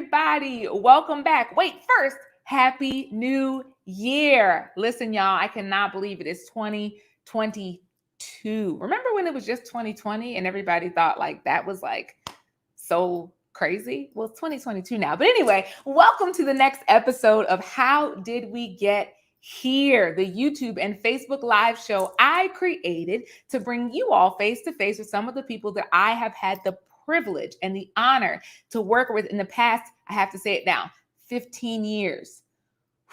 everybody. Welcome back. Wait, first, Happy New Year. Listen, y'all, I cannot believe it is 2022. Remember when it was just 2020 and everybody thought like that was like so crazy? Well, it's 2022 now. But anyway, welcome to the next episode of How Did We Get Here, the YouTube and Facebook live show I created to bring you all face to face with some of the people that I have had the privilege and the honor to work with in the past, I have to say it now, 15 years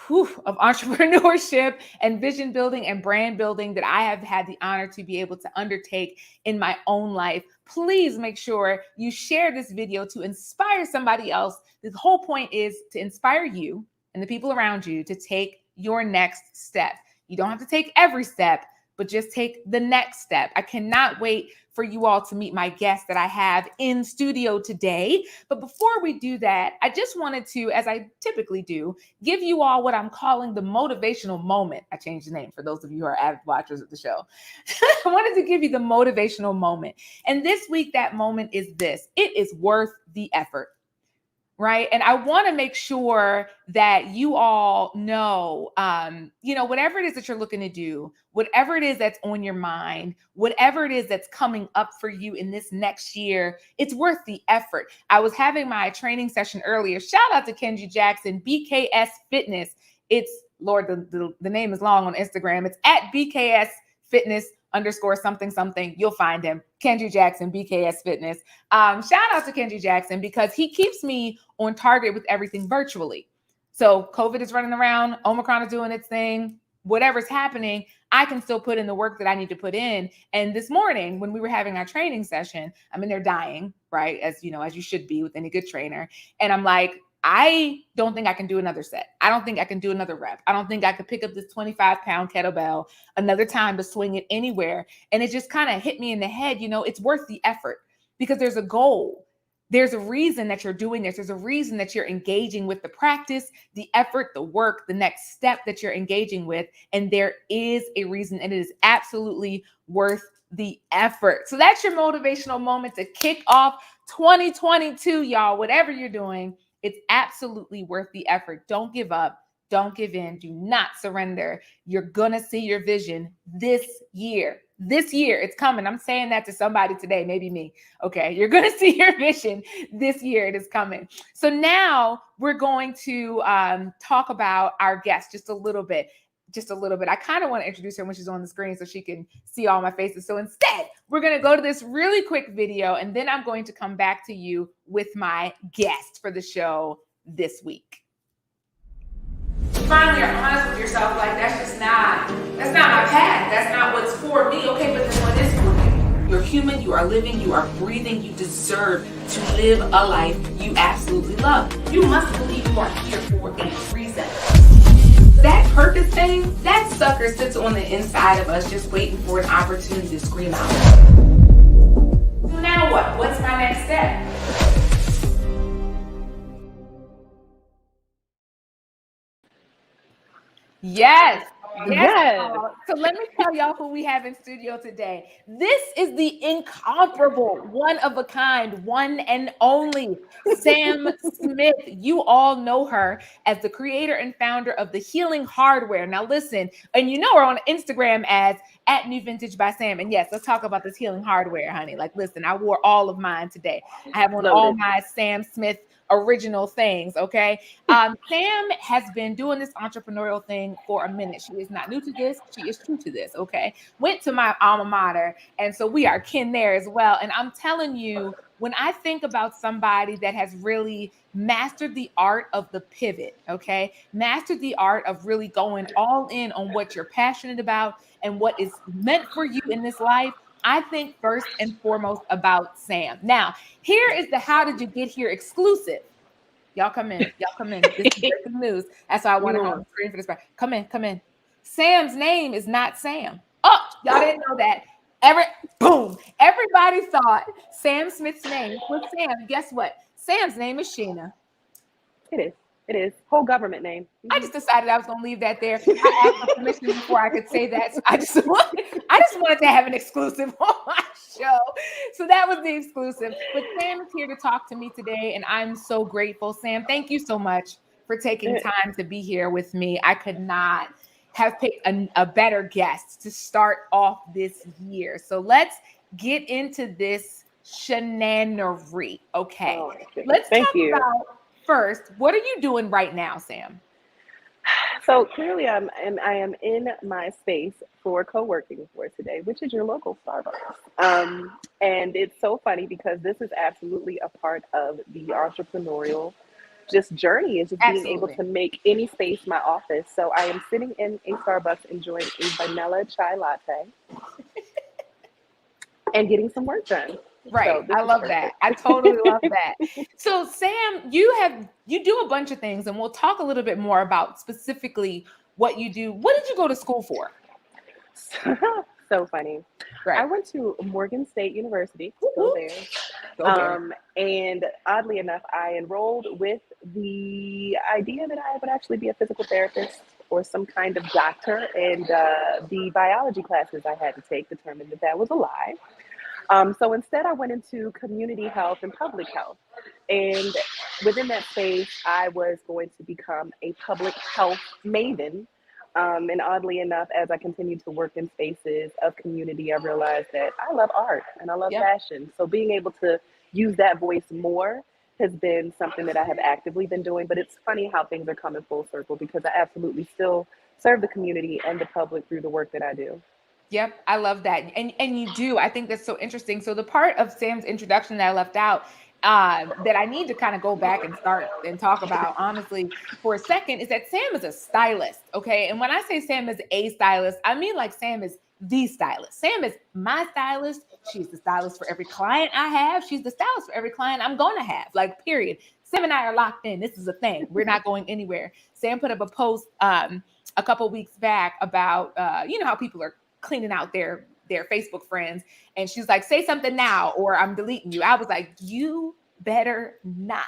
of entrepreneurship and vision building and brand building that I have had the honor to be able to undertake in my own life. Please make sure you share this video to inspire somebody else. The whole point is to inspire you and the people around you to take your next step. You don't have to take every step, but just take the next step. I cannot wait for you all to meet my guest that I have in studio today. But before we do that, I just wanted to, as I typically do, give you all what I'm calling the motivational moment. I changed the name for those of you who are avid watchers of the show. I wanted to give you the motivational moment. And this week, that moment is this: it is worth the effort. Right. And I want to make sure that you all know, whatever it is that you're looking to do, whatever it is that's on your mind, whatever it is that's coming up for you in this next year, it's worth the effort. I was having my training session earlier. Shout out to Kenji Jackson, BKS Fitness. It's, Lord, the name is long on Instagram. It's at BKS Fitness _something. You'll find him. Kenji Jackson, BKS Fitness. Shout out to Kenji Jackson because he keeps me on target with everything virtually. So COVID is running around, Omicron is doing its thing, whatever's happening, I can still put in the work that I need to put in. And this morning when we were having our training session, I'm in there dying, right? As you should be with any good trainer. And I'm like, I don't think I can do another set. I don't think I can do another rep. I don't think I could pick up this 25-pound kettlebell another time to swing it anywhere. And it just kind of hit me in the head, it's worth the effort because there's a goal. There's a reason that you're doing this. There's a reason that you're engaging with the practice, the effort, the work, the next step that you're engaging with. And there is a reason, and it is absolutely worth the effort. So that's your motivational moment to kick off 2022, y'all. Whatever you're doing, it's absolutely worth the effort. Don't give up. Don't give in. Do not surrender. You're going to see your vision this year. This year, it's coming. I'm saying that to somebody today, maybe me. Okay, you're going to see your vision this year. It is coming. So now we're going to talk about our guest just a little bit. I kind of want to introduce her when she's on the screen so she can see all my faces. So instead, we're going to go to this really quick video, and then I'm going to come back to you with my guest for the show this week. Finally, you're honest with yourself, like that's not my path. That's not what's for me. Okay, but then what is for you? You're human, you are living, you are breathing, you deserve to live a life you absolutely love. You must believe you are here for a reason. That purpose thing, that sucker sits on the inside of us just waiting for an opportunity to scream out. So now what? What's my next step? Yes. So let me tell y'all who we have in studio today. This is the incomparable, one of a kind, one and only Sam Smith. You all know her as the creator and founder of the Healing Hardware. Now listen, and you know her on Instagram as @NewVintage by Sam. And yes, let's talk about this Healing Hardware, honey. Like, listen, I wore all of mine today. I have on all my Sam Smith original things. Okay. Sam has been doing this entrepreneurial thing for a minute. She is not new to this. She is true to this. Okay. Went to my alma mater. And so we are kin there as well. And I'm telling you, when I think about somebody that has really mastered the art of the pivot, okay, mastered the art of really going all in on what you're passionate about and what is meant for you in this life, I think first and foremost about Sam. Now, here is the How Did You Get Here exclusive. Y'all come in. This is breaking news. That's why I want to on the screen for this part. Come in. Sam's name is not Sam. Oh, y'all didn't know that. Everybody thought Sam Smith's name was Sam. Guess what? Sam's name is Shena. It is. It is. Whole government name. I just decided I was going to leave that there. I asked for permission before I could say that. So I just wanted to have an exclusive on my show. So that was the exclusive. But Sam is here to talk to me today, and I'm so grateful. Sam, thank you so much for taking time to be here with me. I could not have picked a better guest to start off this year. So let's get into this shenanery. Okay. Oh, Let's thank talk you. about first, what are you doing right now, Sam? So clearly, I am in my space for co-working for today, which is your local Starbucks. And it's so funny because this is absolutely a part of the entrepreneurial just journey, is just being able Absolutely. to make any space my office. So I am sitting in a Starbucks enjoying a vanilla chai latte and getting some work done. Right. So this I is love that. perfect. I totally love that. So Sam, you do a bunch of things, and we'll talk a little bit more about specifically what you do. What did you go to school for? So funny. I Right. went to Morgan State University, Whoop, go whoop. there. Go Bears. And oddly enough, I enrolled with the idea that I would actually be a physical therapist or some kind of doctor. And the biology classes I had to take determined that that was a lie. So instead, I went into community health and public health. And within that space, I was going to become a public health maven. And oddly enough, as I continued to work in spaces of community, I realized that I love art and I love Yep. fashion. So being able to use that voice more has been something that I have actively been doing. But it's funny how things are coming full circle because I absolutely still serve the community and the public through the work that I do. Yep, I love that. And you do. I think that's so interesting. So the part of Sam's introduction that I left out, that I need to kind of go back and start and talk about honestly for a second is that Sam is a stylist. Okay. And when I say Sam is a stylist, I mean like Sam is the stylist. Sam is my stylist. She's the stylist for every client I have. She's the stylist for every client I'm going to have. Like, period. Sam and I are locked in. This is a thing. We're not going anywhere. Sam put up a post a couple weeks back about you know how people are cleaning out their Facebook friends, and she's like, say something now or I'm deleting you. I was like, you better not.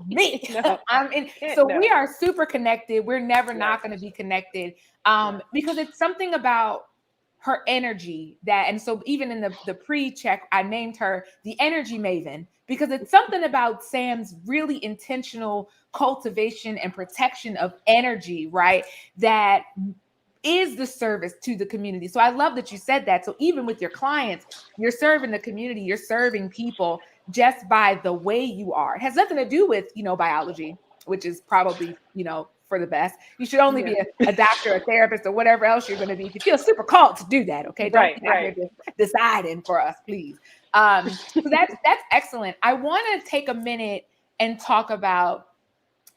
Me. No, I'm in. So we no. are super connected. We're never Yes, not going to be connected. yes. Because it's something about her energy that, and so even in the pre-check, I named her the Energy Maven because it's something about Sam's really intentional cultivation and protection of energy, right? That is the service to the community. So I love that you said that. So even with your clients, you're serving the community, you're serving people just by the way you are. It has nothing to do with, biology, which is probably, for the best. You should only Yeah. be a doctor, a therapist, or whatever else you're going to be. If you feel super called to do that, okay? Don't Right, be out here right. just deciding for us, please. So that's excellent. I want to take a minute and talk about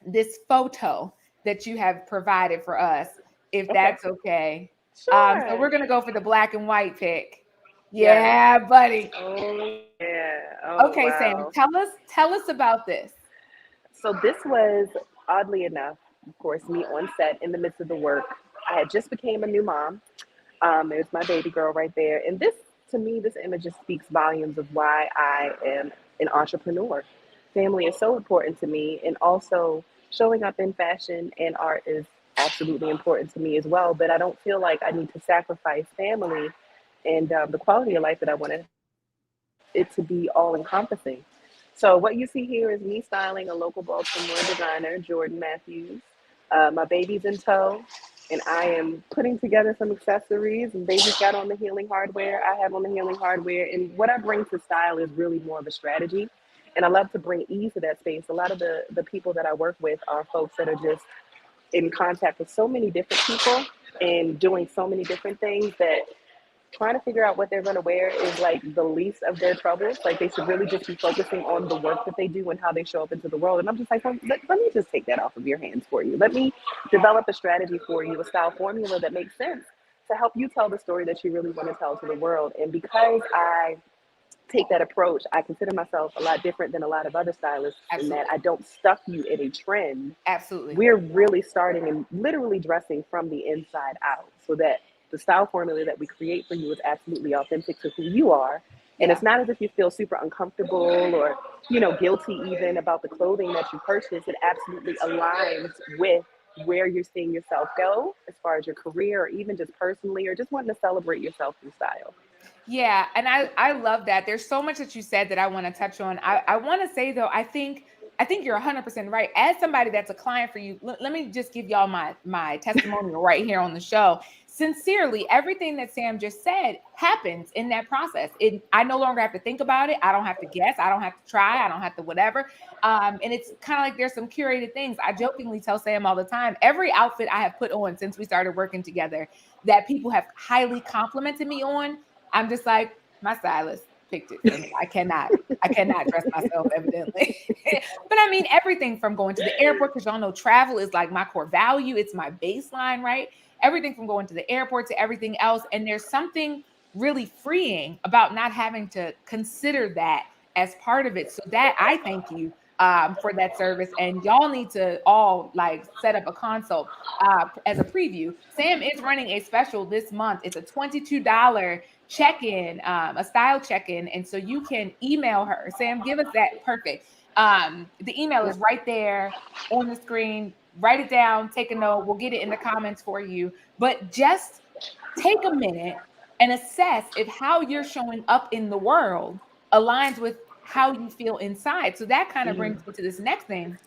this photo that you have provided for us, if Okay. that's okay. So Sure. we're gonna go for the black and white pick. Yes. Yeah, buddy. Oh, yeah. Oh, Okay, Sam, wow. tell us about this. So this was, oddly enough, of course, me on set in the midst of the work. I had just became a new mom. There's my baby girl right there. And this, to me, this image just speaks volumes of why I am an entrepreneur. Family is so important to me, and also showing up in fashion and art is absolutely important to me as well. But I don't feel like I need to sacrifice family and the quality of life that I want it to be all encompassing. So what you see here is me styling a local Baltimore designer, Jordan Matthews. My baby's in tow, and I am putting together some accessories. And baby's got on the healing hardware. I have on the healing hardware. And what I bring to style is really more of a strategy. And I love to bring ease to that space. A lot of the people that I work with are folks that are just in contact with so many different people and doing so many different things that trying to figure out what they're going to wear is like the least of their troubles. Like they should really just be focusing on the work that they do and how they show up into the world. And I'm just like, let me just take that off of your hands for you. Let me develop a strategy for you, a style formula that makes sense to help you tell the story that you really want to tell to the world. And because I take that approach, I consider myself a lot different than a lot of other stylists in that Absolutely. I don't stuff you in a trend. Absolutely. We're really starting and literally dressing from the inside out so that the style formula that we create for you is absolutely authentic to who you are. And Yeah. it's not as if you feel super uncomfortable or, you know, guilty even about the clothing that you purchase. It absolutely aligns with where you're seeing yourself go as far as your career or even just personally or just wanting to celebrate yourself through style. Yeah, and I love that. There's so much that you said that I want to touch on. I want to say though, I think you're 100% right. As somebody that's a client for you, let me just give y'all my testimonial right here on the show. Sincerely, everything that Sam just said happens in that process. I no longer have to think about it. I don't have to guess. I don't have to try. I don't have to whatever. And it's kind of like there's some curated things. I jokingly tell Sam all the time, every outfit I have put on since we started working together that people have highly complimented me on, I'm just like, my stylist picked it for me. I cannot dress myself, evidently. But I mean, everything from going to the airport, because y'all know travel is like my core value. It's my baseline, right? Everything from going to the airport to everything else. And there's something really freeing about not having to consider that as part of it. So that I thank you for that service. And y'all need to all like set up a consult as a preview. Sam is running a special this month. It's a $22 check-in, a style check-in. And so you can email her. Sam, give us that. Perfect. The email is right there on the screen. Write it down, take a note. We'll get it in the comments for you. But just take a minute and assess if how you're showing up in the world aligns with how you feel inside. So that kind of brings me to this next thing.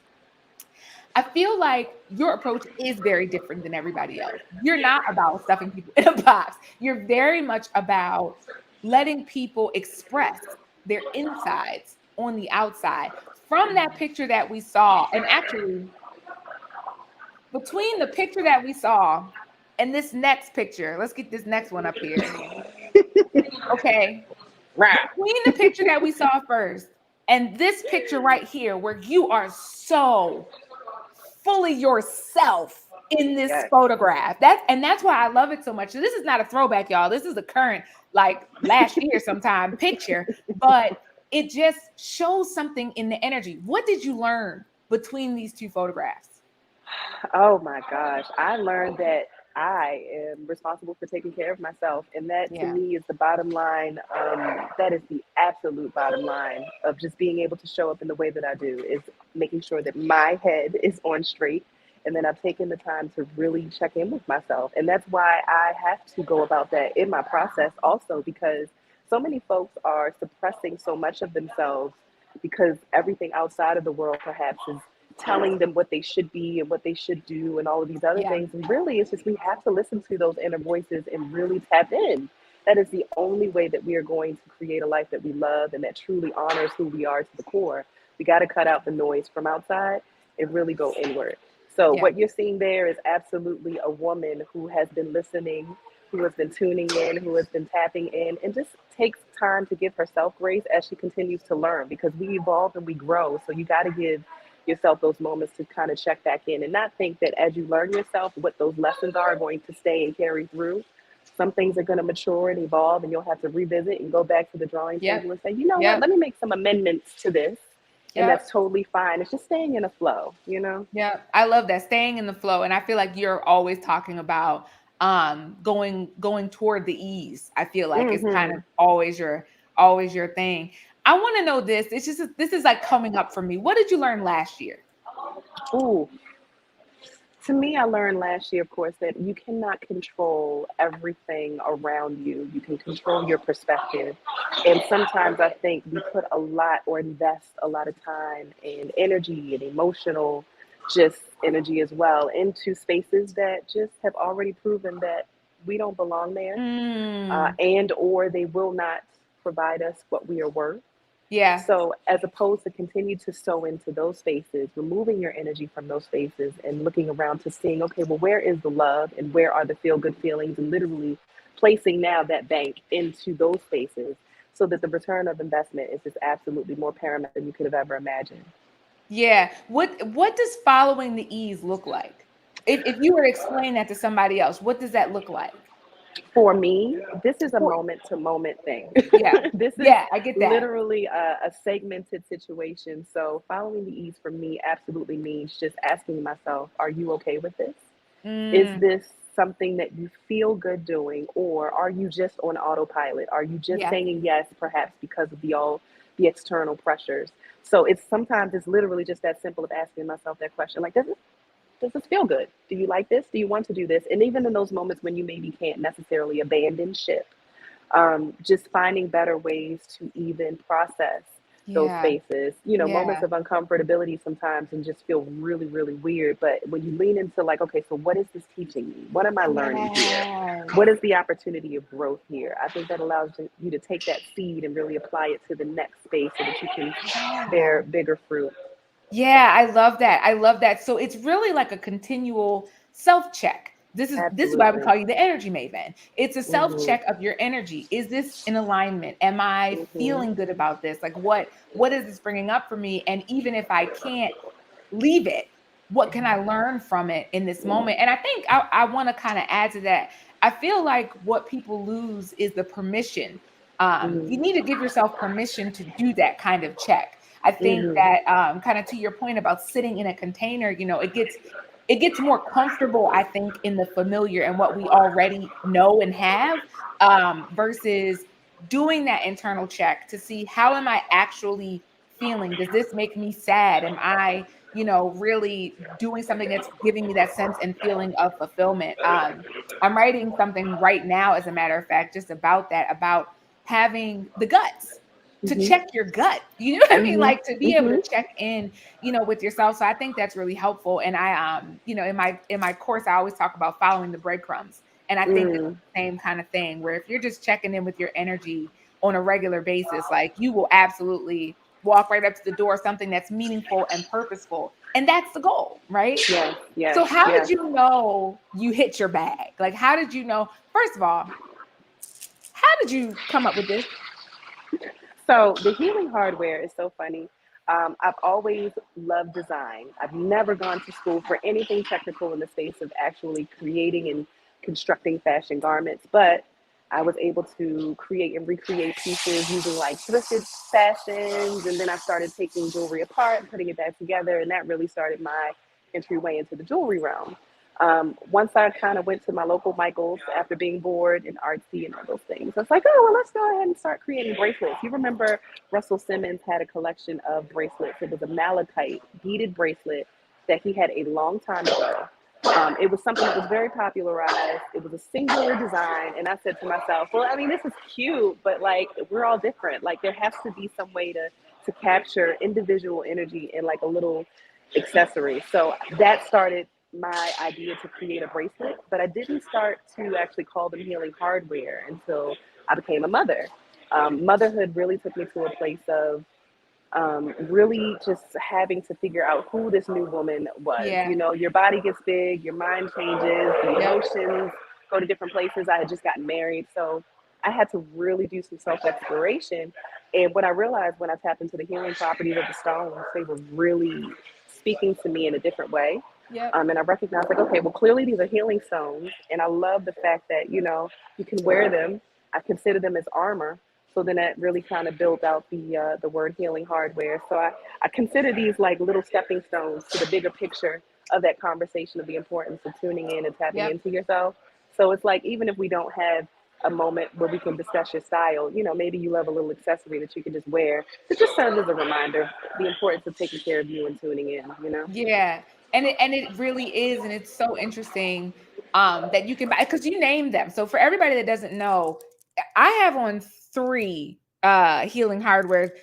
I feel like your approach is very different than everybody else. You're not about stuffing people in a box. You're very much about letting people express their insides on the outside. From that picture that we saw, and actually, between the picture that we saw and this next picture, let's get this next one up here. Okay. Right. Between the picture that we saw first and this picture right here, where you are so fully yourself in this Yes. photograph. That's why I love it so much. So this is not a throwback, y'all. This is a current, like last year sometime picture, but it just shows something in the energy. What did you learn between these two photographs? Oh my gosh. I learned that I am responsible for taking care of myself. And that to Yeah. me is the bottom line. That is the absolute bottom line of just being able to show up in the way that I do is making sure that my head is on straight. And then I've taken the time to really check in with myself. And that's why I have to go about that in my process also, because so many folks are suppressing so much of themselves because everything outside of the world perhaps is telling them what they should be and what they should do and all of these other Yeah. things. And really, it's just we have to listen to those inner voices and really tap in. That is the only way that we are going to create a life that we love and that truly honors who we are to the core. We got to cut out the noise from outside and really go inward. So, Yeah. what you're seeing there is absolutely a woman who has been listening, who has been tuning in, who has been tapping in, and just takes time to give herself grace as she continues to learn because we evolve and we grow. So, you got to give yourself those moments to kind of check back in and not think that as you learn yourself, what those lessons are going to stay and carry through. Some things are going to mature and evolve, and you'll have to revisit and go back to the drawing Yep. table and say, you know what, Yep. let me make some amendments to this. And Yep. that's totally fine. It's just staying in a flow, you know? Yeah, I love that, staying in the flow. And I feel like you're always talking about going toward the ease. I feel like it's kind Mm-hmm. of always your thing. I want to know this. It's just this is like coming up for me. What did you learn last year? Ooh, to me, I learned last year, of course, that you cannot control everything around you. You can control your perspective. And sometimes I think we put a lot or invest a lot of time and energy and emotional just energy as well into spaces that just have already proven that we don't belong there, Mm, and or they will not provide us what we are worth. yeah, So, as opposed to continue to sow into those spaces, removing your energy from those spaces and looking around to seeing, okay, well, where is the love and where are the feel good feelings, and literally placing now that bank into those spaces so that the return of investment is just absolutely more paramount than you could have ever imagined. yeah. What does following the ease look like? If you were to explain that to somebody else, what does that look like? For me, this is a For- moment to moment thing. Yeah, This is yeah, I get that. literally a segmented situation. So, following the ease for me absolutely means just asking myself, are you okay with this? Is Mm, this something that you feel good doing, or are you just on autopilot? Are you just Yeah. saying yes, perhaps because of the external pressures? So it's sometimes it's literally just that simple of asking myself that question, like, does this feel good? Do you like this? Do you want to do this? And even in those moments when you maybe can't necessarily abandon ship, just finding better ways to even process those Yeah. spaces, moments Yeah. of uncomfortability sometimes and just feel really, really weird. But when you lean into like, okay, so what is this teaching me? What am I learning here? Yes. What is the opportunity of growth here? I think that allows you to take that seed and really apply it to the next space so that you can Yeah. bear bigger fruit. Yeah, I love that. I love that. So it's really like a continual self-check. This is why we Absolutely. call you the energy maven. It's a Mm-hmm. self-check of your energy. Is this in alignment? Am I Mm-hmm. feeling good about this? Like what is this bringing up for me? And even if I can't leave it, what can I learn from it in this moment? And I think I want to kind of add to that. I feel like what people lose is the permission. You Mm-hmm. need to give yourself permission to do that kind of check. I think Mm-hmm. that kind of to your point about sitting in a container, it gets more comfortable, I think, in the familiar and what we already know and have, versus doing that internal check to see how am I actually feeling? Does this make me sad? Am I, really doing something that's giving me that sense and feeling of fulfillment? I'm writing something right now, as a matter of fact, just about that, about having the guts to Mm-hmm. check your gut. You know what I mean? Mm-hmm. Like to be able Mm-hmm. to check in, with yourself. So I think that's really helpful. And I in my course, I always talk about following the breadcrumbs. And I think it's Mm. the same kind of thing where if you're just checking in with your energy on a regular basis, like you will absolutely walk right up to the door, something that's meaningful and purposeful. And that's the goal, right? Yes, yes, So how did yes. you know you hit your bag? Like how did you know? First of all, how did you come up with this? So the healing hardware is so funny. I've always loved design. I've never gone to school for anything technical in the space of actually creating and constructing fashion garments, but I was able to create and recreate pieces using like thrifted fashions. And then I started taking jewelry apart and putting it back together. And that really started my entryway into the jewelry realm. Once I kind of went to my local Michael's after being bored and artsy and all those things, I was like, oh, well, let's go ahead and start creating bracelets. You remember Russell Simmons had a collection of bracelets. It was a malachite beaded bracelet that he had a long time ago. It was something that was very popularized. It was a singular design. And I said to myself, well, I mean, this is cute, but like, we're all different. Like, there has to be some way to capture individual energy in like a little accessory. So that started my idea to create a bracelet, but I didn't start to actually call them healing hardware until I became a mother. Motherhood really took me to a place of really just having to figure out who this new woman was. Yeah. You know, your body gets big, your mind changes, the Yep. emotions go to different places. I had just gotten married, so I had to really do some self exploration. And what I realized when I tapped into the healing properties of the stones, they were really speaking to me in a different way. Yep. And I recognized, like, okay, well, clearly these are healing stones. And I love the fact that, you can wear them. I consider them as armor. So then that really kind of built out the word healing hardware. So I consider these like little stepping stones to the bigger picture of that conversation of the importance of tuning in and tapping Yep. into yourself. So it's like, even if we don't have a moment where we can discuss your style, maybe you love a little accessory that you can just wear to just serve as a reminder the importance of taking care of you and tuning in. Yeah. And it really is, and it's so interesting that you can buy because you named them. So for everybody that doesn't know, I have on three healing hardware.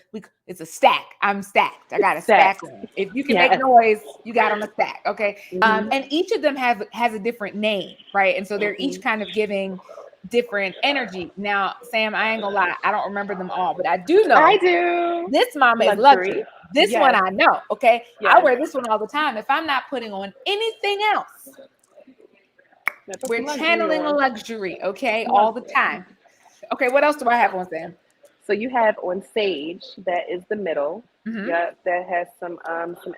It's a stack. I'm stacked. I got a stack Sex. on. If you can make Yes. noise, you got on a stack. Okay. Mm-hmm. And each of them has a different name, right? And so they're each Mm-hmm. kind of giving different energy. Now, Sam, I ain't gonna lie, I don't remember them all, but I do I know do. this mama is Luxury. luxury. This one Yes. I know. Okay. I Yes. wear this one all the time. If I'm not putting on anything else, Now put we're some luxury channeling a on. luxury. Okay. Some All the luxury. time. Okay. What else do I have on, Sam? So you have on sage, that is the middle. Hmm. Yeah, that has some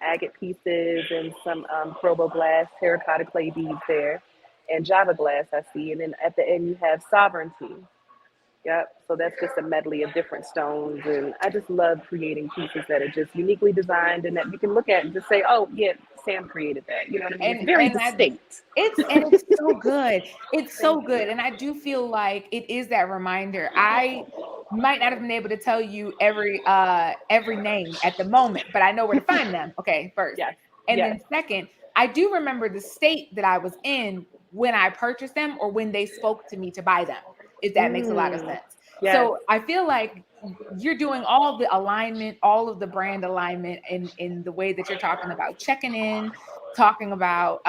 agate pieces and some probo glass, terracotta clay beads there, and java glass I see. And then at the end you have sovereignty. Yep. So that's just a medley of different stones. And I just love creating pieces that are just uniquely designed and that you can look at and just say, oh, yeah, Sam created that. You know what I mean? It's very And I distinct. it's so good. It's Thank so good. you. And I do feel like it is that reminder. I might not have been able to tell you every name at the moment, but I know where to find them. Okay, first. Yes. And Yes. then second, I do remember the state that I was in when I purchased them or when they spoke to me to buy them, if that makes a lot of Mm, sense. yes. So I feel like you're doing all the alignment, all of the brand alignment in the way that you're talking about checking in, talking about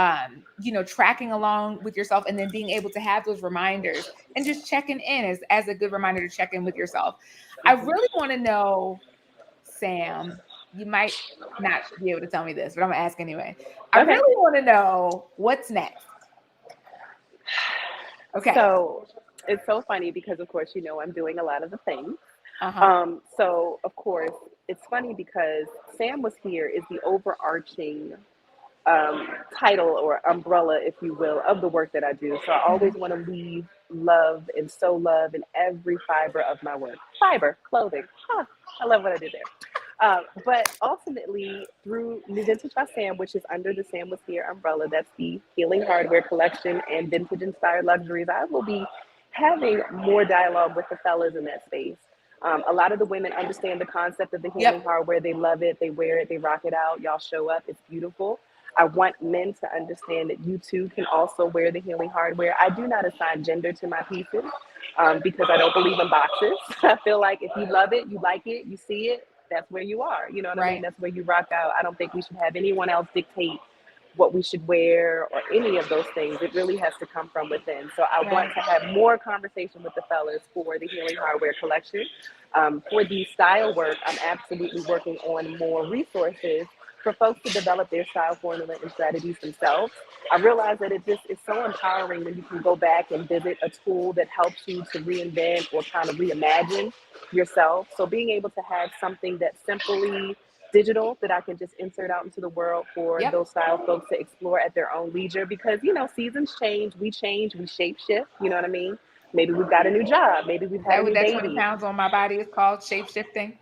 tracking along with yourself and then being able to have those reminders and just checking in as a good reminder to check in with yourself. I Mhm. really want to know, Sam, you might not be able to tell me this, but I'm gonna ask anyway. I Okay. really want to know what's next. Okay. So it's so funny because, of course, I'm doing a lot of the things. Uh-huh. So, of course, it's funny because Sam was here is the overarching title or umbrella, if you will, of the work that I do. So I always Mhm. want to leave love and sow love in every fiber of my work. Fiber, clothing. Huh, I love what I did there. But ultimately, through New Vintage by Sam, which is under the Sam Was Here umbrella, that's the healing hardware collection and vintage inspired luxuries, I will be having more dialogue with the fellas in that space. A lot of the women understand the concept of the healing Yep. hardware. They love it, they wear it, they rock it out. Y'all show up, it's beautiful. I want men to understand that you too can also wear the healing hardware. I do not assign gender to my pieces because I don't believe in boxes. I feel like if you love it, you like it, you see it, that's where you are. You know what I mean? Right. That's where you rock out. I don't think we should have anyone else dictate what we should wear or any of those things. It really has to come from within. So I want Right. to have more conversation with the fellas for the Healing Hardware collection. For the style work, I'm absolutely working on more resources for folks to develop their style formula and strategies themselves. I realize that it just is so empowering when you can go back and visit a tool that helps you to reinvent or kind of reimagine yourself. So being able to have something that's simply digital that I can just insert out into the world for Yep. those style folks to explore at their own leisure because, seasons change, we shape shift, you know what I mean? Maybe we've got a new job, maybe we've Is had a that what new that 20 baby. pounds on my body is called? Shape shifting?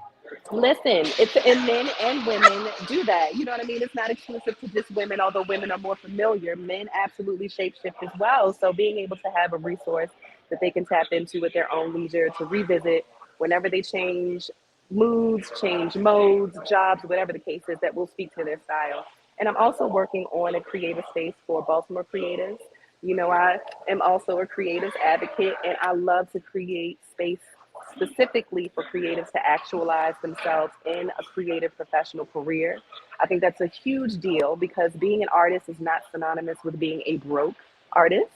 Listen, it's and men and women do that. You know what I mean? It's not exclusive to just women, although women are more familiar. Men absolutely shapeshift as well. So being able to have a resource that they can tap into at their own leisure to revisit whenever they change moods, change modes, jobs, whatever the case is, that will speak to their style. And I'm also working on a creative space for Baltimore creatives. I am also a creatives advocate, and I love to create space specifically for creatives to actualize themselves in a creative professional career. I think that's a huge deal because being an artist is not synonymous with being a broke artist.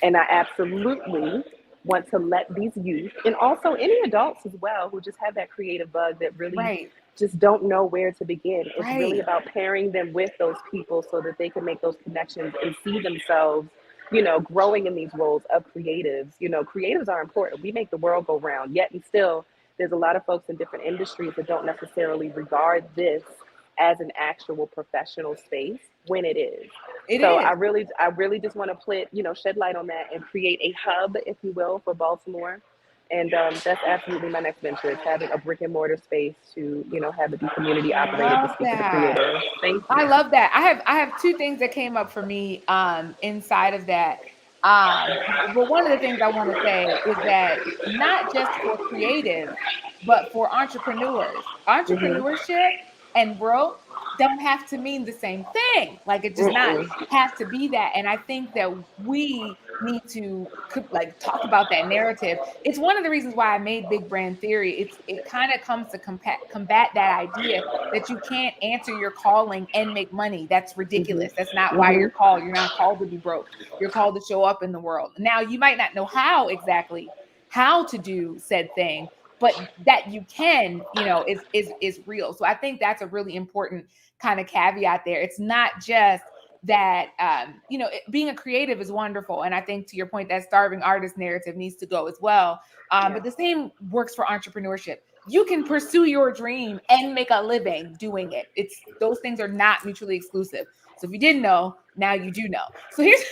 And I absolutely want to let these youth and also any adults as well who just have that creative bug that really Right. just don't know where to begin. It's really Right. about pairing them with those people so that they can make those connections and see themselves growing in these roles of creatives. Creatives are important. We make the world go round, yet and still, there's a lot of folks in different industries that don't necessarily regard this as an actual professional space when it is. It So is. I really just want to shed light on that and create a hub, if you will, for Baltimore. And that's absolutely my next venture. It's having a brick and mortar space to, have it be community operated to Love speak to the that. creator. Thank I you. love that. I have two things that came up for me inside of that. Well, one of the things I want to say is that not just for creatives, but for entrepreneurs. Mm-hmm. Entrepreneurship and growth don't have to mean the same thing. Like it does not Mm-mm. have to be that. And I think that we need to like talk about that narrative. It's one of the reasons why I made Big Brand Theory. It kind of comes to combat that idea that you can't answer your calling and make money. That's Mm-hmm. ridiculous. That's not why Mm-hmm. you're called. You're not called to be broke. You're called to show up in the world. Now, you might not know how exactly how to do said thing, but that you can, is real. So I think that's a really important kind of caveat there. It's not just that being a creative is wonderful, and I think to your point that starving artist narrative needs to go as well. Yeah. But the same works for entrepreneurship. You can pursue your dream and make a living doing it. It's those things are not mutually exclusive. So if you didn't know, now you do know. So here's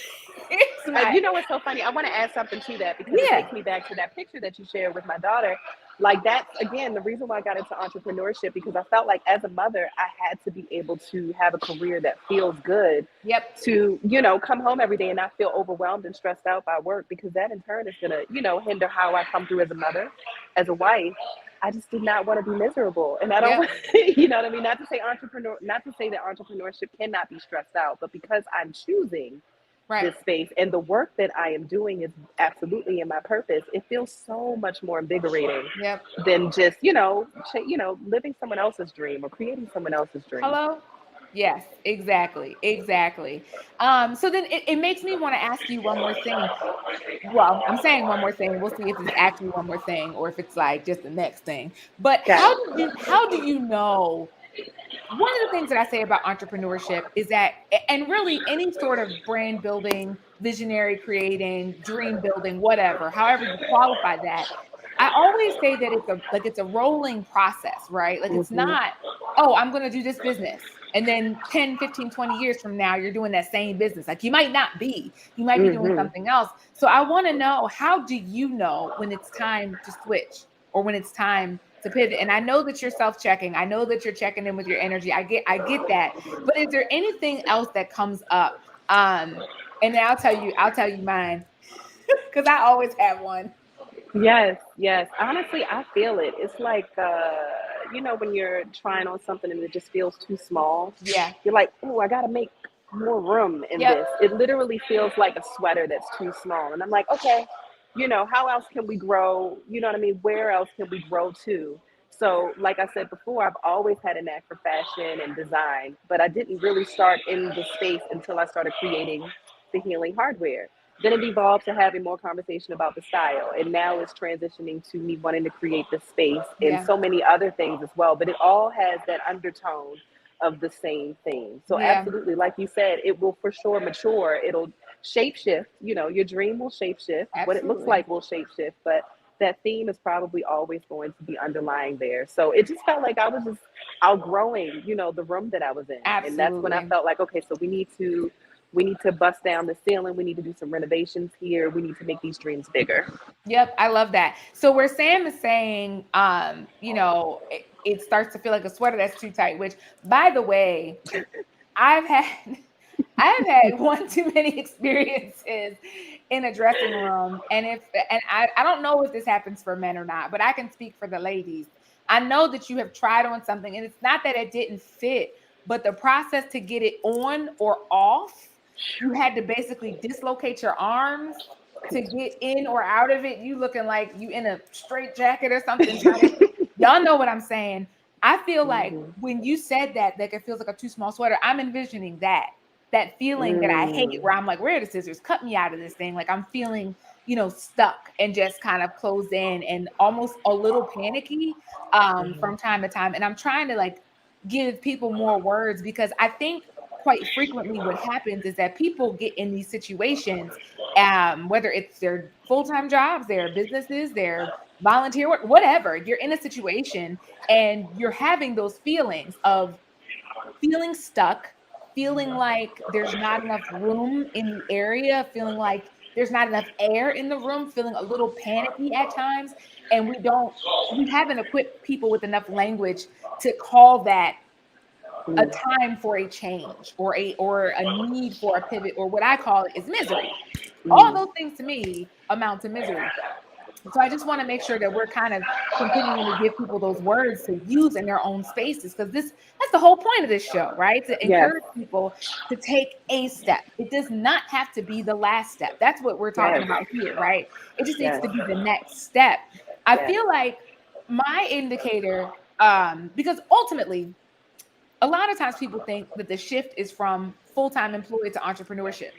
It's like, You know what's so funny? I want to add something to that because it yeah, takes me back to that picture that you shared with my daughter. Like that's again the reason why I got into entrepreneurship because I felt like as a mother I had to be able to have a career that feels good yep, to come home every day and not feel overwhelmed and stressed out by work because that in turn is going to hinder how I come through as a mother, as a wife. I just did not want to be miserable, and I don't yep, want, you know what I mean, not to say that entrepreneurship cannot be stressed out, but because I'm choosing right, this space and the work that I am doing is absolutely in my purpose, it feels so much more invigorating yep. than just living someone else's dream or creating someone else's dream. Hello? Yes, exactly, exactly. So then it makes me want to ask you one more thing. Well, I'm saying one more thing. We'll see if it's actually one more thing or if it's like just the next thing. But Got how do you know? One of the things that I say about entrepreneurship is that, and really any sort of brand building, visionary creating, dream building, whatever, however you qualify that, I always say that it's a rolling process, right? Like it's hmm not, oh, I'm going to do this business. And then 10, 15, 20 years from now, you're doing that same business. Like you might not be, you might be doing hmm something else. So I want to know, how do you know when it's time to switch or when it's time to pivot? And I know that you're self-checking. I know that you're checking in with your energy. I get that. But is there anything else that comes up? And then I'll tell you mine because I always have one. Yes, yes. Honestly, I feel it. It's like, when you're trying on something and it just feels too small, Yeah. you're like, oh, I got to make more room in Yep. this. It literally feels like a sweater that's too small. And I'm like, okay, how else can we grow? You know what I mean? Where else can we grow to? So, like I said before, I've always had a knack for fashion and design, but I didn't really start in the space until I started creating the healing hardware. Then it evolved to having more conversation about the style. And now it's transitioning to me wanting to create the space and Yeah. so many other things as well. But it all has that undertone of the same thing. So Yeah. absolutely, like you said, it will for sure mature. It'll shape shift. Your dream will shape shift. What it looks Absolutely. like will shape shift. But that theme is probably always going to be underlying there. So it just felt like I was just outgrowing, the room that I was in. And that's when I Absolutely. felt like, okay, so we need to bust down the ceiling. We need to do some renovations here. We need to make these dreams bigger. Yep, I love that. So where Sam is saying, it starts to feel like a sweater that's too tight, which by the way, I've had I've had one too many experiences in a dressing room. And I don't know if this happens for men or not, but I can speak for the ladies. I know that you have tried on something and it's not that it didn't fit, but the process to get it on or off, you had to basically dislocate your arms to get in or out of it. You looking like you in a straight jacket or something trying to, y'all know what I'm saying. I feel like Mhm. when you said that, like it feels like a too small sweater, I'm envisioning that feeling that I hate Mm. where I'm like, where are the scissors? Cut me out of this thing. Like I'm feeling, stuck and just kind of closed in and almost a little panicky Mhm. from time to time. And I'm trying to like give people more words because I think quite frequently what happens is that people get in these situations, whether it's their full-time jobs, their businesses, their volunteer work, whatever, you're in a situation and you're having those feelings of feeling stuck, feeling like there's not enough room in the area, feeling like there's not enough air in the room, feeling a little panicky at times. And we haven't equipped people with enough language to call that a Mm. time for a change or a need for a pivot, or what I call it is misery. All Mm. those things to me amount to misery. So I just want to make sure that we're kind of continuing to give people those words to use in their own spaces, because that's the whole point of this show, right? To Yes. encourage people to take a step. It does not have to be the last step. That's what we're talking Yes. about here, right? It just needs Yes. to be the next step. I Yes. feel like my indicator, because ultimately a lot of times people think that the shift is from full-time employee to entrepreneurship.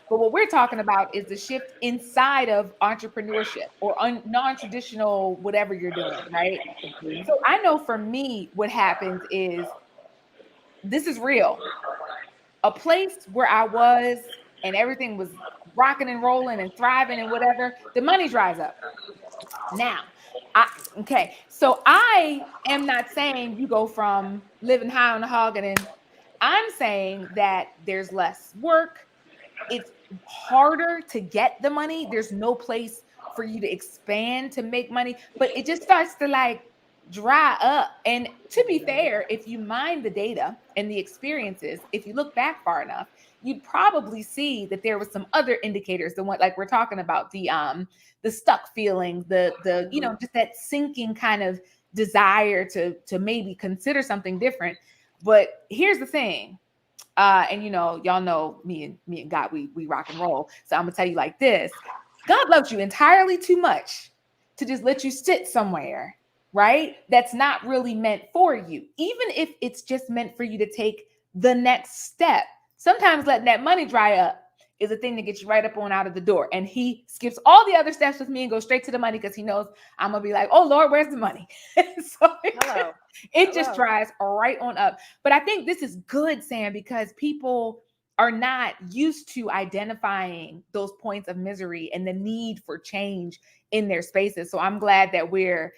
But what we're talking about is the shift inside of entrepreneurship or non-traditional, whatever you're doing, right? Mhm. So I know for me, what happens is, this is real. A place where I was and everything was rocking and rolling and thriving and whatever, the money dries up. Now, I okay, so I am not saying you go from living high on the hog and then I'm saying that there's less work. It's harder to get the money. There's no place for you to expand to make money, but it just starts to like dry up. And to be fair, if you mine the data and the experiences, if you look back far enough, you'd probably see that there was some other indicators, the one like we're talking about, the stuck feeling, the you know, just that sinking kind of desire to maybe consider something different. But here's the thing, and you know, y'all know me and God, we rock and roll. So I'm gonna tell you like this: God loves you entirely too much to just let you sit somewhere, right? That's not really meant for you, even if it's just meant for you to take the next step. Sometimes letting that money dry up is a thing that gets you right up on out of the door. And he skips all the other steps with me and goes straight to the money because he knows I'm gonna be like, oh Lord, where's the money? So Hello. it just drives right on up. But I think this is good, Sam, because people are not used to identifying those points of misery and the need for change in their spaces. So I'm glad that we're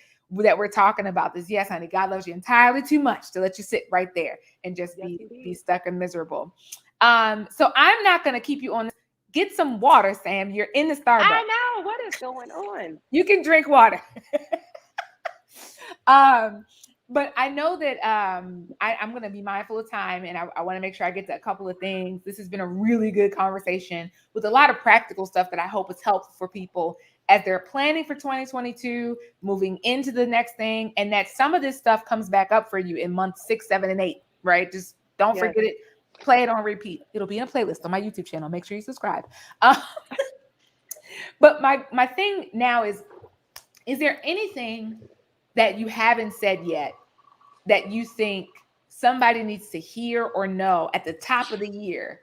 talking about this. Yes, honey, God loves you entirely too much to let you sit right there and just be stuck and miserable. So I'm not going to keep you on this. Get some water, Sam. You're in the Starbucks. I know what is going on. You can drink water. But I know that I'm going to be mindful of time, and I want to make sure I get to a couple of things. This has been a really good conversation with a lot of practical stuff that I hope is helpful for people as they're planning for 2022, moving into the next thing, and that some of this stuff comes back up for you in months 6, 7, and 8, right? Just don't forget it. Play it on repeat. It'll be in a playlist on my YouTube channel. Make sure you subscribe. But my thing now is there anything that you haven't said yet that you think somebody needs to hear or know at the top of the year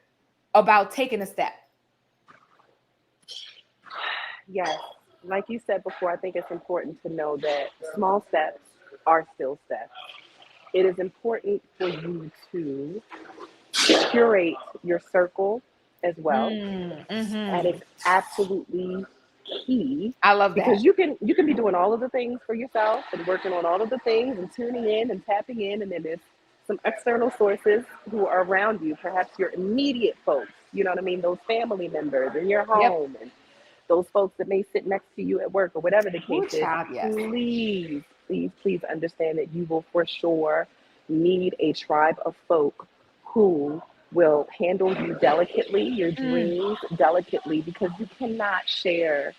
about taking a step? Yes. Like you said before, I think it's important to know that small steps are still steps. It is important for you to curate your circle as well. And it's absolutely key. I love that. Because you can be doing all of the things for yourself and working on all of the things and tuning in and tapping in, and then there's some external sources who are around you, perhaps your immediate folks, you know what I mean, those family members in your home, and those folks that may sit next to you at work or whatever the case is. Please understand that you will for sure need a tribe of folk who will handle you delicately, your dreams delicately, because you cannot share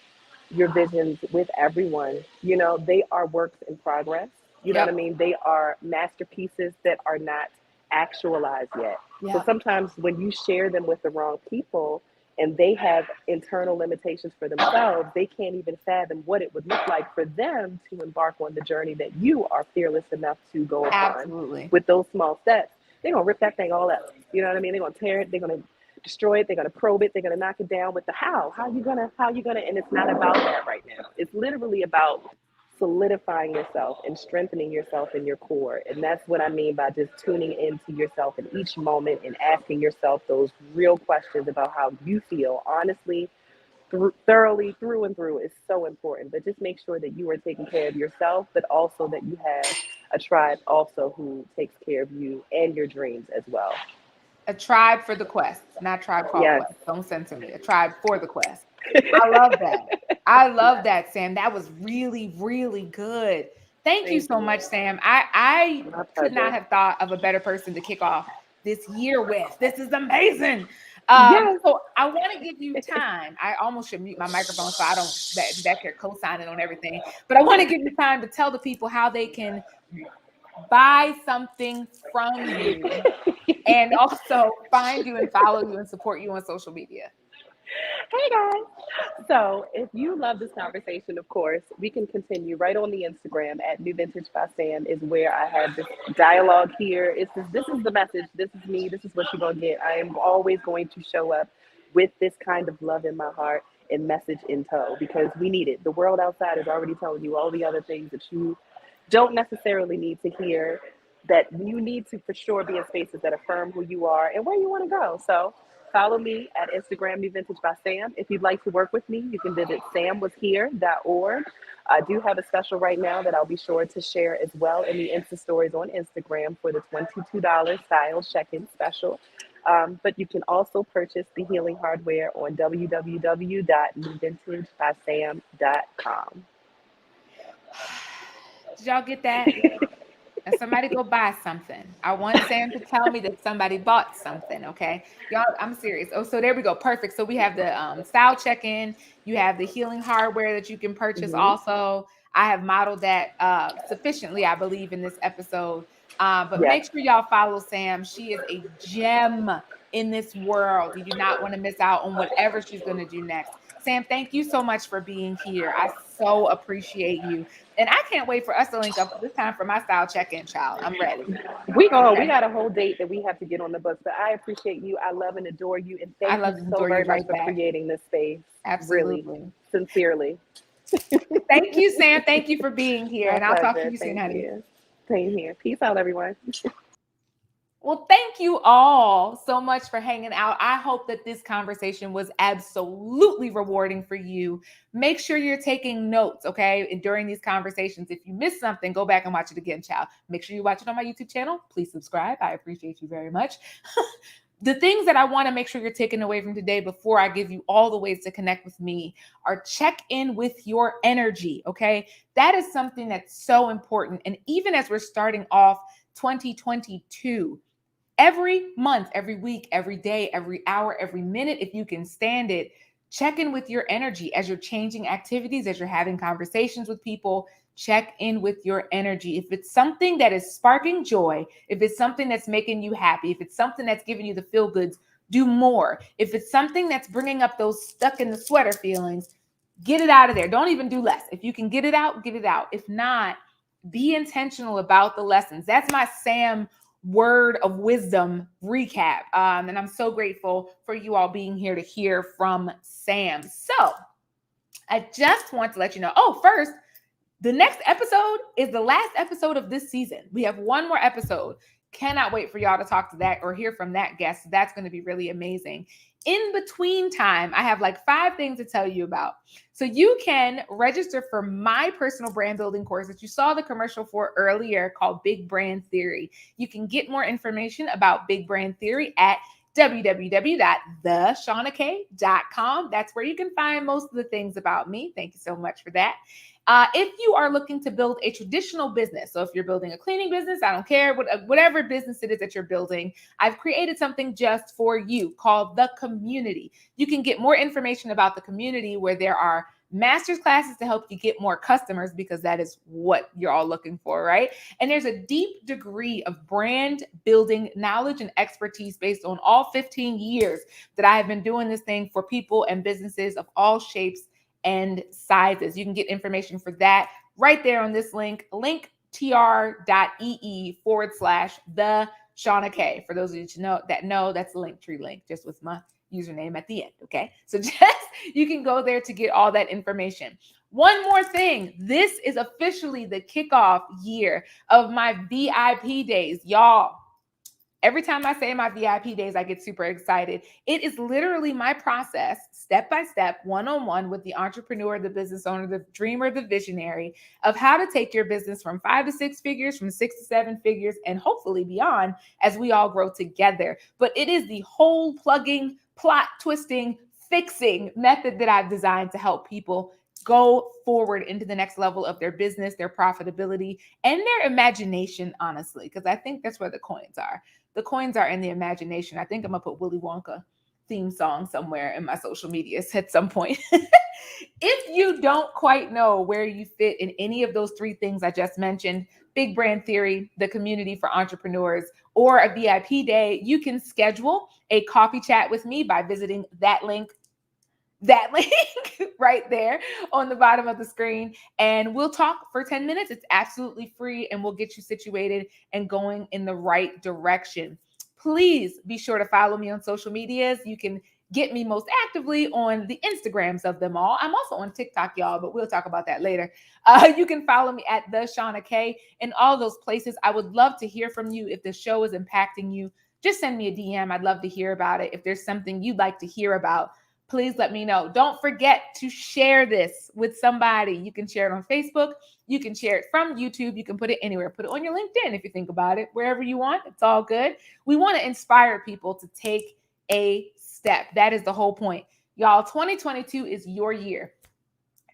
your visions with everyone. You know, they are works in progress. You know what I mean? They are masterpieces that are not actualized yet. So sometimes when you share them with the wrong people and they have internal limitations for themselves, they can't even fathom what it would look like for them to embark on the journey that you are fearless enough to go upon with those small steps. They're going to rip that thing all up. You know what I mean? They're going to tear it. They're going to destroy it. They're going to probe it. They're going to knock it down with the how. How you going to, and it's not about that right now. It's literally about solidifying yourself and strengthening yourself in your core. And that's what I mean by just tuning into yourself in each moment and asking yourself those real questions about how you feel, honestly, thoroughly, through and through, is so important. But just make sure that you are taking care of yourself, but also that you have a tribe also who takes care of you and your dreams as well. A tribe for the quest, not tribe called quest. Don't censor me. A tribe for the quest. I love that. I love that, Sam. That was really, really good. Thank you so much, Sam. I could not have thought of a better person to kick off this year with. This is amazing. So I want to give you time. I almost should mute my microphone so I don't back here co-signing on everything. But I want to give you time to tell the people how they can buy something from you and also find you and follow you and support you on social media. Hey guys. So if you love this conversation, of course, we can continue right on the Instagram at New Vintage by Sam is where I have this dialogue here. This is the message. This is me. This is what you're going to get. I am always going to show up with this kind of love in my heart and message in tow because we need it. The world outside is already telling you all the other things that you don't necessarily need to hear, that you need to for sure be in spaces that affirm who you are and where you want to go. So follow me at Instagram, New Vintage by Sam. If you'd like to work with me, you can visit samwashere.org. I do have a special right now that I'll be sure to share as well in the Insta stories on Instagram for the $22 style check-in special. But you can also purchase the healing hardware on www.newvintagebysam.com. Did y'all get that? And somebody go buy something. I want Sam to tell me that somebody bought something. Okay. Y'all, I'm serious. Oh, so there we go. Perfect. So we have the style check-in. You have the healing hardware that you can purchase Hmm. also. I have modeled that sufficiently, I believe, in this episode. But Yes. make sure y'all follow Sam. She is a gem in this world. You do not want to miss out on whatever she's going to do next. Sam, thank you so much for being here. I so appreciate you. And I can't wait for us to link up this time for my style check-in, child. I'm ready. We Okay. got a whole date that we have to get on the books. But I appreciate you. I love and adore you, and I thank you love and so adore you very much right for back. creating this space. Really, Absolutely. sincerely. Thank you, Sam. Thank you for being here. My And I'll talk to pleasure. you soon, Thank honey. you. Same here. Peace out, everyone. Well, thank you all so much for hanging out. I hope that this conversation was absolutely rewarding for you. Make sure you're taking notes, okay? And during these conversations, if you miss something, go back and watch it again, child. Make sure you watch it on my YouTube channel. Please subscribe. I appreciate you very much. The things that I want to make sure you're taking away from today before I give you all the ways to connect with me are check in with your energy, okay? That is something that's so important. And even as we're starting off 2022, every month, every week, every day, every hour, every minute, if you can stand it, check in with your energy as you're changing activities, as you're having conversations with people. Check in with your energy. If it's something that is sparking joy, if it's something that's making you happy, if it's something that's giving you the feel goods, do more. If it's something that's bringing up those stuck in the sweater feelings, get it out of there. Don't even do less. If you can get it out, get it out. If not, be intentional about the lessons. That's my Sam word of wisdom recap. And I'm so grateful for you all being here to hear from Sam. So I just want to let you know. Oh, first, the next episode is the last episode of this season. We have one more episode. Cannot wait for y'all to talk to that or hear from that guest. That's going to be really amazing. In between time, I have like 5 things to tell you about. So you can register for my personal brand building course that you saw the commercial for earlier called Big Brand Theory. You can get more information about Big Brand Theory at www.theshaunak.com. That's where you can find most of the things about me. Thank you so much for that. If you are looking to build a traditional business, so if you're building a cleaning business, I don't care, whatever business it is that you're building, I've created something just for you called the community. You can get more information about the community where there are master's classes to help you get more customers because that is what you're all looking for, right? And there's a deep degree of brand building knowledge and expertise based on all 15 years that I have been doing this thing for people and businesses of all shapes and sizes. You can get information for that right there on this link, linktr.ee/the Shauna K. For those of you that know, that's the Linktree link, just with my username at the end. Okay. So just you can go there to get all that information. One more thing. This is officially the kickoff year of my VIP days. Y'all, every time I say my VIP days, I get super excited. It is literally my process, step by step, one-on-one with the entrepreneur, the business owner, the dreamer, the visionary, of how to take your business from 5 to 6 figures, from 6 to 7 figures, and hopefully beyond as we all grow together. But it is the whole plugging, plot twisting, fixing method that I've designed to help people go forward into the next level of their business, their profitability, and their imagination, honestly, because I think that's where the coins are. The coins are in the imagination. I think I'm gonna put Willy Wonka theme song somewhere in my social medias at some point. If you don't quite know where you fit in any of those 3 things I just mentioned, Big Brand Theory, the community for entrepreneurs, or a VIP day, you can schedule a coffee chat with me by visiting that link right there on the bottom of the screen. And we'll talk for 10 minutes. It's absolutely free and we'll get you situated and going in the right direction. Please be sure to follow me on social medias. You can get me most actively on the Instagrams of them all. I'm also on TikTok, y'all, but we'll talk about that later. You can follow me at the Shauna K in all those places. I would love to hear from you. If the show is impacting you, just send me a DM. I'd love to hear about it. If there's something you'd like to hear about, please let me know. Don't forget to share this with somebody. You can share it on Facebook. You can share it from YouTube. You can put it anywhere. Put it on your LinkedIn if you think about it, wherever you want. It's all good. We want to inspire people to take a step. That is the whole point. Y'all, 2022 is your year.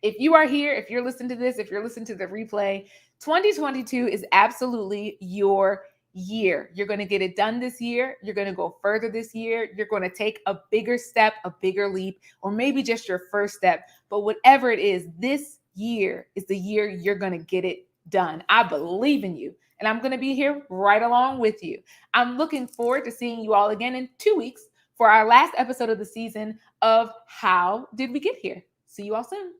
If you are here, if you're listening to this, if you're listening to the replay, 2022 is absolutely your year. You're going to get it done this year. You're going to go further this year. You're going to take a bigger step, a bigger leap, or maybe just your first step. But whatever it is, this year is the year you're going to get it done. I believe in you, and I'm going to be here right along with you. I'm looking forward to seeing you all again in 2 weeks for our last episode of the season of How Did We Get Here? See you all soon.